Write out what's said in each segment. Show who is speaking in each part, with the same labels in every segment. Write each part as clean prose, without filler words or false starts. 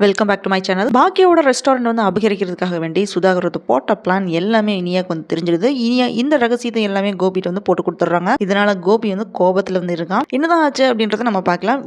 Speaker 1: Welcome back to my channel. பாக்கியோட restaurant வந்து அபகரிக்கிறதுக்காக வேண்டி சுதாகர் போட்ட பிளான் எல்லாமே இனியாக்கு வந்து தெரிஞ்சிருது. இனியா இந்த ரகசியத்தை எல்லாமே கோபிட்டு வந்து போட்டு கொடுத்துட்றாங்க. இதனால கோபி வந்து கோபத்துல வந்து இருக்கான். என்னதான் ஆச்சு அப்படின்றத நம்ம பார்க்கலாம்.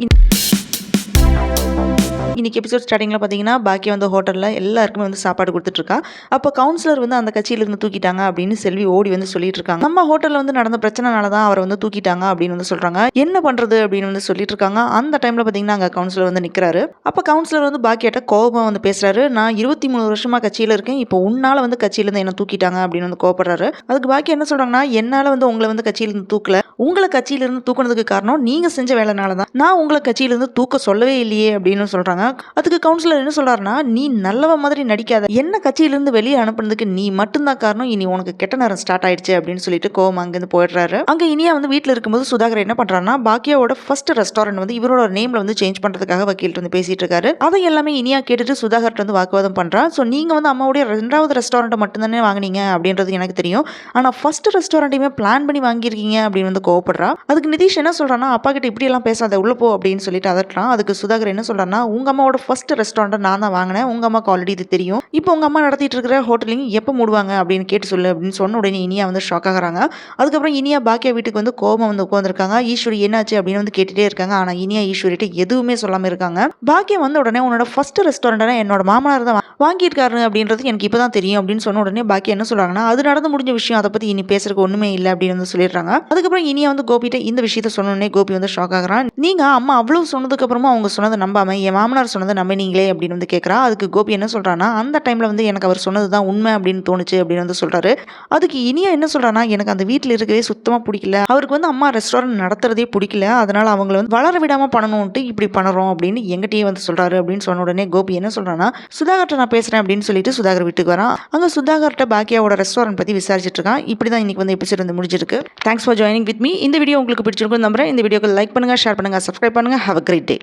Speaker 1: இன்னைக்கு எபிசோட் ஸ்டார்டிங்கில் பார்த்தீங்கன்னா பாக்கியா வந்து ஹோட்டலில் எல்லாருக்குமே வந்து சாப்பாடு கொடுத்துட்ருக்கா. அப்போ கவுன்சிலர் வந்து அந்த கட்சியிலிருந்து தூக்கிட்டாங்க அப்படின்னு செல்வி ஓடி வந்து சொல்லிட்டு இருக்காங்க. நம்ம ஹோட்டலில் வந்து நடந்த பிரச்சனைனால தான் அவரை வந்து தூக்கிட்டாங்க அப்படின்னு வந்து சொல்கிறாங்க. என்ன பண்ணுறது அப்படின்னு வந்து சொல்லிட்டு இருக்காங்க. அந்த டைமில் பார்த்தீங்கன்னா அங்கே கவுன்சிலர் வந்து நிற்கிறாரு. அப்போ கவுன்சிலர் வந்து பாக்கியாட்ட கோபமாக வந்து பேசுகிறாரு. நான் 23 வருஷமாக கட்சியில் இருக்கேன், இப்போ உன்னால் வந்து கட்சியிலேருந்து என்ன தூக்கிட்டாங்க அப்படின்னு வந்து கோபப்படுறாரு. அதுக்கு பாக்கியா என்ன சொல்கிறாங்கன்னா, என்னால் வந்து உங்களை வந்து கட்சியிலேருந்து தூக்கல, உங்களை கட்சியிலிருந்து தூக்குனதுக்கு காரணம் நீங்க செஞ்ச வேலைனால தான். நான் உங்களை கட்சியிலிருந்து தூக்க சொல்லவே இல்லையே அப்படின்னு சொல்றாங்க. அதுக்கு கவுன்சிலர் என்ன சொல்றாருன்னா, நீ நல்லவ மாதிரி நடிக்காத, என்ன கட்சியிலிருந்து வெளியே அனுப்புனதுக்கு நீ மட்டும்தான் காரணம், இனி உனக்கு கெட்ட நேரம் ஸ்டார்ட் ஆயிடுச்சு அப்படின்னு சொல்லிட்டு கோவம் அங்கிருந்து போயிடுறாரு. அங்க இனியா வந்து வீட்டுல இருக்கும்போது சுதாகர் என்ன பண்றாருன்னா, பாக்கியாவோட ஃபர்ஸ்ட் ரெஸ்டாரண்ட் வந்து இவரோட நேம்ல வந்து சேஞ்ச் பண்றதுக்காக வக்கீல் வந்து பேசிட்டு இருக்காரு. அதை எல்லாமே இனியா கேட்டுட்டு சுதாகர் வந்து வாக்குவாதம் பண்றா. ஸோ நீங்க வந்து அம்மாவுடைய 2வது ரெஸ்டாரண்ட் மட்டும் தானே வாங்கினீங்க அப்படின்றது எனக்கு தெரியும், ஆனா ஃபர்ஸ்ட் ரெஸ்டாரண்ட்டையுமே பிளான் பண்ணி வாங்கியிருக்கீங்க அப்படின்னு வந்து கோவப்படுறா. அதுக்கு நிதிஷ் என்ன சொல்றான்னா, அப்பா கிட்ட இப்படி எல்லாம் பேசாத, உள்ள போ அப்படின்னு சொல்லிட்டு அதட்டுறான். அதுக்கு சுதாகர் என்ன சொல்றான்னா, உங்க அம்மாவோட ஃபர்ஸ்ட் ரெஸ்டாரண்ட் நான் தான் வாங்கினேன், உங்க அம்மாக்கு ஆல்ரெடி இது தெரியும், இப்போ உங்க அம்மா நடத்திட்டு இருக்கிற ஹோட்டலிங் எப்போ மூடுவாங்க அப்படின்னு கேட்டு சொல்லு அப்படின்னு சொன்ன உடனே இனியா வந்து ஷாக் ஆகுறாங்க. அதுக்கப்புறம் இனியா பாக்கியா வீட்டுக்கு வந்து கோபம் வந்து உட்காந்துருக்காங்க. ஈஸ்வரி என்னாச்சு அப்படின்னு வந்து கேட்டுட்டே இருக்காங்க. ஆனா இனியா ஈஸ்வரிட்ட எதுவுமே சொல்லாம இருக்காங்க. பாக்கியா வந்த உடனே உன்னோட ஃபர்ஸ்ட் ரெஸ்டாரண்ட் என்னோட மாமனார் தான் வாங்கியிருக்காரு அப்படின்றது எனக்கு இப்பதான் தெரியும் அப்படின்னு சொன்ன உடனே பாக்கியா என்ன சொல்றாங்கன்னா, அது நடந்து முடிஞ்ச விஷயம், அதை பத்தி இனி பேசுறதுக்கு ஒண்ணுமே இல்லை அப்படின்னு வந்து சொல்லிடுறாங்க. அதுக்கப்புறம் இனியா வந்து கோபிட்ட இந்த விஷயத்த சொன்னோடனே கோபி வந்து ஷாக் ஆகுறான். நீங்க அம்மா அவ்வளவு சொன்னதுக்கு அப்புறமா அவங்க சொன்னதை நம்பாம என் மாமனார் சொன்னதை நம்பினீங்களே அப்படின்னு வந்து கேட்கறா. அதுக்கு கோபி என்ன சொல்றான்னா, அந்த டைம்ல வந்து எனக்கு அவர் சொன்னதுதான் உண்மை அப்படின்னு தோணுச்சு அப்படின்னு வந்து சொல்றாரு. அதுக்கு இனியா என்ன சொல்றான்னா, எனக்கு அந்த வீட்டில் இருக்கவே சுத்தமா பிடிக்கல, அவருக்கு வந்து அம்மா ரெஸ்டாரண்ட் நடத்துறதே பிடிக்கல, அதனால அவங்களை வந்து வளர விடாம பண்ணணும்ட்டு இப்படி பண்ணுறோம் அப்படின்னு எங்கிட்டயே வந்து சொல்றாரு அப்படின்னு சொன்ன உடனே கோபி என்ன சொல்றான்னா, சுதாகர்ட்ட நான் பேசுறேன் அப்படின்னு சொல்லிட்டு சுதாகர் வீட்டுக்கு வரான். அங்க சுதாகர்ட்ட பாக்கியாவோட ரெஸ்டாரண்ட் பத்தி விசாரிச்சுட்டு இருக்கான். இப்படிதான் இன்னைக்கு வந்து எபிசோட் வந்து முடிஞ்சிருக்கு. Thanks for joining with me. இந்த வீடியோ உங்களுக்கு பிடிச்சிருக்கும் நம்புறேன். இந்த வீடியோக்கு லைக் பண்ணுங்க, ஷேர் பண்ணுங்க, சப்ஸ்கிரைப் பண்ணுங்க. Have a great day.